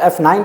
F9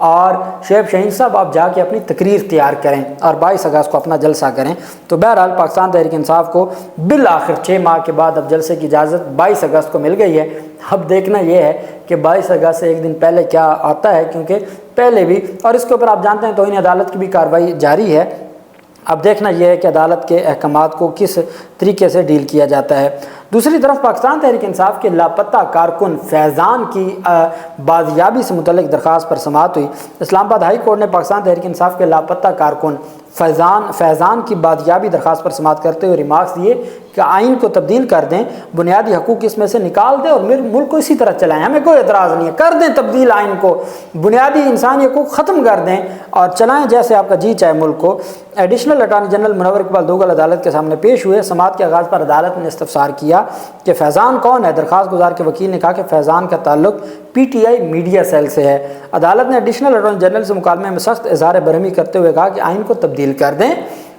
اور شعیب شاہین صاحب آپ جا کے اپنی تقریر تیار کریں اور 22 اگست کو اپنا جلسہ کریں۔ تو بہرحال پاکستان تحریک انصاف کو بالآخر 6 ماہ کے بعد اب جلسے کی اجازت 22 اگست کو مل گئی ہے۔ اب دیکھنا یہ ہے کہ 22 اگست سے ایک دن پہلے کیا آتا ہے، کیونکہ پہلے بھی، اور اس کے اوپر آپ جانتے ہیں توہین عدالت کی بھی کارروائی جاری ہے۔ اب دیکھنا یہ ہے کہ عدالت کے احکامات کو کس طریقے سے ڈیل کیا جاتا ہے۔ دوسری طرف پاکستان تحریک انصاف کے لاپتہ کارکن فیضان کی بازیابی سے متعلق درخواست پر سماعت ہوئی۔ اسلام آباد ہائی کورٹ نے پاکستان تحریک انصاف کے لاپتہ کارکن فیضان کی بازیابی درخواست پر سماعت کرتے ہوئے ریمارکس دیے کہ آئین کو تبدیل کر دیں، بنیادی حقوق اس میں سے نکال دیں اور ملک کو اسی طرح چلائیں، ہمیں کوئی اعتراض نہیں ہے، کر دیں تبدیل، آئین کو بنیادی انسانی حقوق ختم کر دیں اور چلائیں جیسے آپ کا جی چاہے ملک کو۔ ایڈیشنل اٹارنی جنرل منور اقبال دوگل عدالت کے سامنے پیش ہوئے۔ سماعت کے آغاز پر عدالت نے استفسار کیا کہ فیضان کون ہے۔ درخواست گزار کے وکیل نے کہا کہ فیضان کا تعلق P T I media cell سے ہے۔ عدالت نے ایڈیشنل اٹارنی جنرل سے مکالمے میں سخت اظہار برہمی کرتے ہوئے کہا کہ آئین کو تبدیل کر دیں،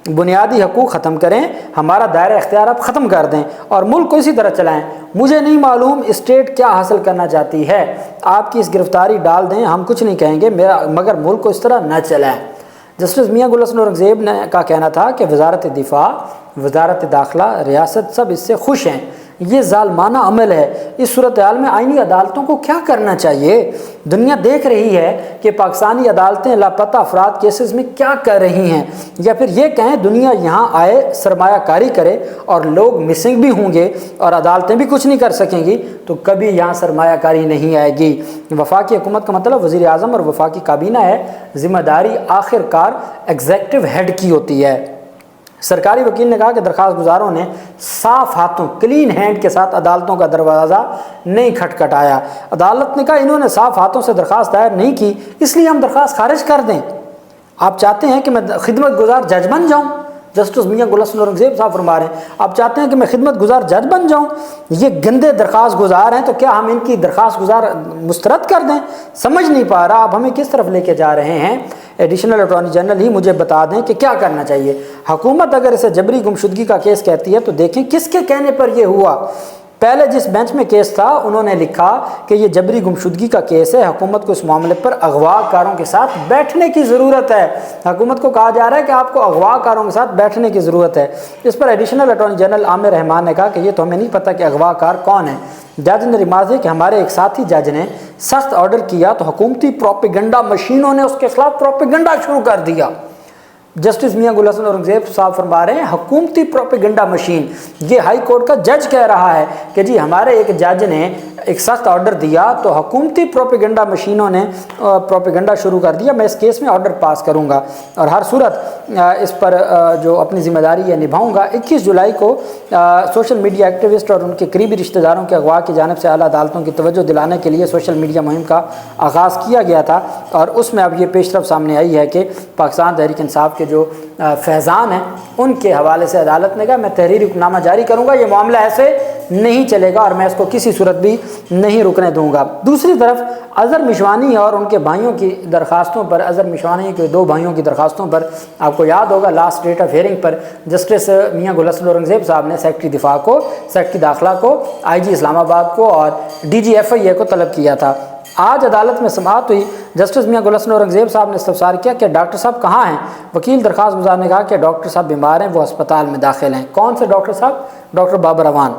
بنیادی حقوق ختم کریں، ہمارا دائرہ اختیار آپ ختم کر دیں اور ملک کو اسی طرح چلائیں۔ مجھے نہیں معلوم اسٹیٹ کیا حاصل کرنا چاہتی ہے، آپ کی اس گرفتاری ڈال دیں، ہم کچھ نہیں کہیں گے، مگر ملک کو اس طرح نہ چلائیں۔ جسٹس میاں گل حسن اورنگزیب کا کہنا تھا کہ وزارت دفاع، وزارت داخلہ، ریاست سب اس سے خوش ہیں، یہ ظالمانہ عمل ہے۔ اس صورتحال میں آئینی عدالتوں کو کیا کرنا چاہیے؟ دنیا دیکھ رہی ہے کہ پاکستانی عدالتیں لاپتہ افراد کیسز میں کیا کر رہی ہیں، یا پھر یہ کہیں دنیا یہاں آئے سرمایہ کاری کرے اور لوگ مسنگ بھی ہوں گے اور عدالتیں بھی کچھ نہیں کر سکیں گی، تو کبھی یہاں سرمایہ کاری نہیں آئے گی۔ وفاقی حکومت کا مطلب وزیر اعظم اور وفاقی کابینہ ہے، ذمہ داری آخر کار ایگزیکٹو ہیڈ کی ہوتی ہے۔ سرکاری وکیل نے کہا کہ درخواست گزاروں نے صاف ہاتھوں، کلین ہینڈ کے ساتھ عدالتوں کا دروازہ نہیں کھٹکھٹایا۔ عدالت نے کہا انہوں نے صاف ہاتھوں سے درخواست دائر نہیں کی، اس لیے ہم درخواست خارج کر دیں۔ آپ چاہتے ہیں کہ میں خدمت گزار جج بن جاؤں؟ جسٹس میاں گل حسن اورنگزیب صاحب فرما رہے ہیں آپ چاہتے ہیں کہ میں خدمت گزار جج بن جاؤں؟ یہ گندے درخواست گزار ہیں، تو کیا ہم ان کی درخواست گزار مسترد کر دیں؟ سمجھ نہیں پا رہا آپ ہمیں کس طرف لے کے جا رہے ہیں۔ ایڈیشنل اٹارنی جنرل ہی مجھے بتا دیں کہ کیا کرنا چاہیے۔ حکومت اگر اسے جبری گمشدگی کا کیس کہتی ہے تو دیکھیں کس کے کہنے پر یہ ہوا۔ پہلے جس بینچ میں کیس تھا انہوں نے لکھا کہ یہ جبری گمشدگی کا کیس ہے، حکومت کو اس معاملے پر اغوا کاروں کے ساتھ بیٹھنے کی ضرورت ہے۔ حکومت کو کہا جا رہا ہے کہ آپ کو اغوا کاروں کے ساتھ بیٹھنے کی ضرورت ہے۔ اس پر ایڈیشنل اٹارنی جنرل عامر رحمان نے کہا کہ یہ تو ہمیں نہیں پتہ کہ اغوا کار کون ہے۔ جج نے ریمارک دی کہ ہمارے ایک ساتھی جج نے سخت آرڈر کیا تو حکومتی پروپیگنڈا مشینوں نے اس کے خلاف پروپیگنڈا شروع کر دیا۔ جسٹس میاں گل حسن اورنگزیب صاحب فرما رہے ہیں حکومتی پروپیگنڈا مشین، یہ ہائی کورٹ کا جج کہہ رہا ہے کہ جی ہمارے ایک جج نے ایک سخت آرڈر دیا تو حکومتی پروپیگنڈا مشینوں نے پروپیگنڈا شروع کر دیا، میں اس کیس میں آرڈر پاس کروں گا اور ہر صورت اس پر جو اپنی ذمہ داری ہے نبھاؤں گا۔ 21 جولائی کو سوشل میڈیا ایکٹیوسٹ اور ان کے قریبی رشتہ داروں کے اغوا کی جانب سے اعلیٰ عدالتوں کی توجہ دلانے کے لیے سوشل میڈیا مہم کا آغاز کیا گیا تھا اور اس میں اب یہ پیش رفت سامنے آئی ہے کہ پاکستان تحریک انصاف کے جو فیضان ہیں ان کے حوالے سے عدالت نے کہا میں تحریری حکم نامہ جاری کروں گا، یہ معاملہ ایسے نہیں چلے گا اور میں اس کو کسی صورت بھی نہیں رکنے دوں گا۔ دوسری طرف اظہر مشوانی اور ان کے بھائیوں کی درخواستوں پر، اظہر مشوانی کے 2 بھائیوں کی درخواستوں پر آپ کو یاد ہوگا لاسٹ ڈیٹ آف ہیئرنگ پر جسٹس میاں گل حسن اورنگزیب صاحب نے سیکرٹری دفاع کو، سیکرٹری داخلہ کو، آئی جی اسلام آباد کو اور ڈی جی ایف آئی اے کو طلب کیا تھا۔ آج عدالت میں سماعت ہوئی۔ جسٹس میاں گل حسن اورنگزیب صاحب نے استفسار کیا کہ ڈاکٹر صاحب کہاں ہیں؟ وکیل درخواست گزار نے کہا کہ ڈاکٹر صاحب بیمار ہیں، وہ ہسپتال میں داخل ہیں۔ کون سے ڈاکٹر صاحب؟ ڈاکٹر بابر اعوان۔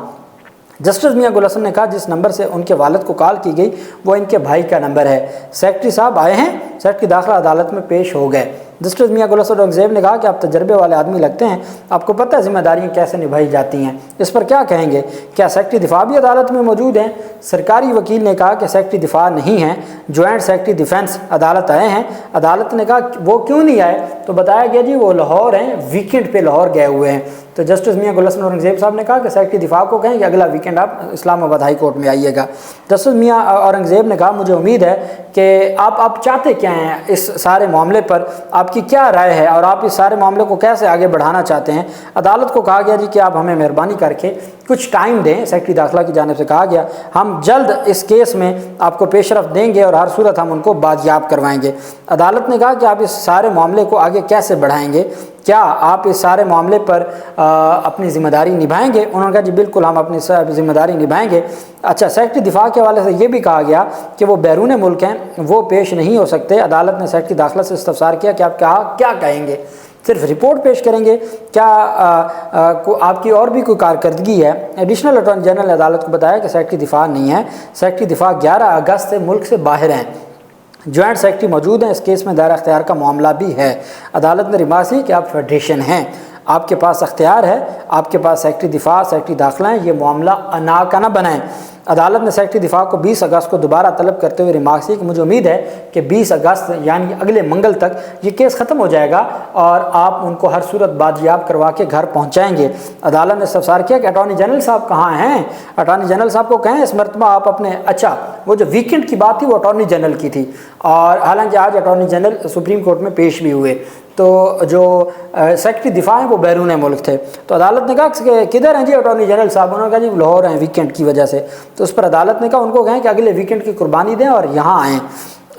جسٹس میاں گل حسن نے کہا جس نمبر سے ان کے والد کو کال کی گئی وہ ان کے بھائی کا نمبر ہے۔ سیکرٹری صاحب آئے ہیں، سیکرٹری داخلہ عدالت میں پیش ہو گئے۔ جسٹس میاں گل حسن اورنگزیب نے کہا کہ آپ تجربے والے آدمی لگتے ہیں، آپ کو پتہ ہے ذمہ داریاں کیسے نبھائی جاتی ہیں، اس پر کیا کہیں گے؟ کیا سیکرٹری دفاع بھی عدالت میں موجود ہیں؟ سرکاری وکیل نے کہا کہ سیکرٹری دفاع نہیں ہیں، جوائنٹ سیکرٹری ڈیفنس عدالت آئے ہیں۔ عدالت نے کہا وہ کیوں نہیں آئے تو بتایا گیا جی وہ لاہور ہیں، ویکینڈ پہ لاہور گئے ہوئے ہیں۔ تو جسٹس میاں گل حسن اورنگزیب صاحب نے کہا کہ سیکرٹری دفاع کو کہیں کہ اگلا ویکینڈ آپ اسلام آباد ہائی کورٹ میں آئیے گا۔ جسٹس میاں اورنگزیب نے کہا مجھے امید ہے کہ آپ چاہتے کیا ہیں اس سارے معاملے پر، آپ کی کیا رائے ہے اور آپ اس سارے معاملے کو کیسے آگے بڑھانا چاہتے ہیں؟ عدالت کو کہا گیا جی کہ آپ ہمیں مہربانی کر کے کچھ ٹائم دیں۔ سیکرٹری داخلہ کی جانب سے کہا گیا ہم جلد اس کیس میں آپ کو پیش رفت دیں گے اور ہر صورت ہم ان کو بازیاب کروائیں گے۔ عدالت نے کہا کہ آپ اس سارے معاملے کو آگے کیسے بڑھائیں گے؟ کیا آپ اس سارے معاملے پر اپنی ذمہ داری نبھائیں گے؟ انہوں نے کہا جی بالکل ہم اپنی ذمہ داری نبھائیں گے۔ اچھا، سیکرٹری دفاع کے حوالے سے یہ بھی کہا گیا کہ وہ بیرون ملک ہیں، وہ پیش نہیں ہو سکتے۔ عدالت نے سیکرٹری داخلہ سے استفسار کیا کہ آپ کیا کہیں گے، صرف رپورٹ پیش کریں گے، کیا آپ کی اور بھی کوئی کارکردگی ہے؟ ایڈیشنل اٹارنی جنرل نے عدالت کو بتایا کہ سیکرٹری دفاع نہیں ہے، سیکرٹری دفاع 11 اگست سے ملک سے باہر ہیں، جوائنٹ سیکرٹری موجود ہیں، اس کیس میں دائرہ اختیار کا معاملہ بھی ہے۔ عدالت نے ریمارک کی کہ آپ فیڈریشن ہیں، آپ کے پاس اختیار ہے، آپ کے پاس سیکرٹری دفاع، سیکرٹری داخلہ ہیں، یہ معاملہ انا کا نہ بنائیں۔ عدالت نے سیکرٹری دفاع کو 20 اگست کو دوبارہ طلب کرتے ہوئے ریمارک کی کہ مجھے امید ہے کہ 20 اگست یعنی اگلے منگل تک یہ کیس ختم ہو جائے گا اور آپ ان کو ہر صورت بازیاب کروا کے گھر پہنچائیں گے۔ عدالت نے استفسار کیا کہ اٹارنی جنرل صاحب کہاں ہیں؟ اٹارنی جنرل صاحب کو کہیں اس مرتبہ آپ اپنے وہ جو ویکنڈ کی بات تھی وہ اٹارنی جنرل کی تھی، اور حالانکہ آج اٹارنی جنرل سپریم کورٹ میں پیش بھی ہوئے، تو جو سیکرٹری دفاع ہیں وہ بیرون ملک تھے۔ تو عدالت نے کہا کہ کدھر ہیں جی اٹارنی جنرل صاحب؟ انہوں نے کہا جی لاہور ہیں ویکنڈ کی وجہ سے۔ تو اس پر عدالت نے کہا ان کو کہیں کہ اگلے ویکنڈ کی قربانی دیں اور یہاں آئیں۔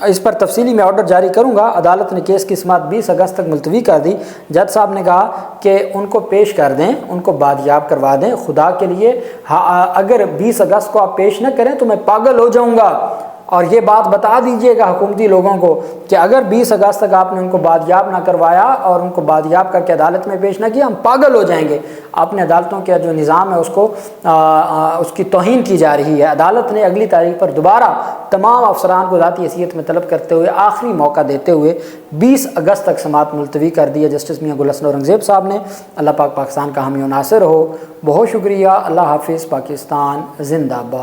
اس پر تفصیلی میں آرڈر جاری کروں گا۔ عدالت نے کیس کی سماعت 20 اگست تک ملتوی کر دی۔ جج صاحب نے کہا کہ ان کو پیش کر دیں، ان کو بازیاب کروا دیں، خدا کے لیے اگر 20 اگست کو آپ پیش نہ کریں تو میں پاگل ہو جاؤں گا، اور یہ بات بتا دیجئے گا حکومتی لوگوں کو کہ اگر 20 اگست تک آپ نے ان کو بازیاب نہ کروایا اور ان کو بازیاب کر کے عدالت میں پیش نہ کیا، ہم پاگل ہو جائیں گے۔ اپنے عدالتوں کا جو نظام ہے اس کی توہین کی جا رہی ہے۔ عدالت نے اگلی تاریخ پر دوبارہ تمام افسران کو ذاتی حیثیت میں طلب کرتے ہوئے آخری موقع دیتے ہوئے 20 اگست تک سماعت ملتوی کر دی ہے۔ جسٹس میاں گل حسن اورنگزیب صاحب نے۔ اللہ پاک پاکستان کا حامی و ناصر ہو۔ بہت شکریہ۔ اللہ حافظ۔ پاکستان زندہ باد۔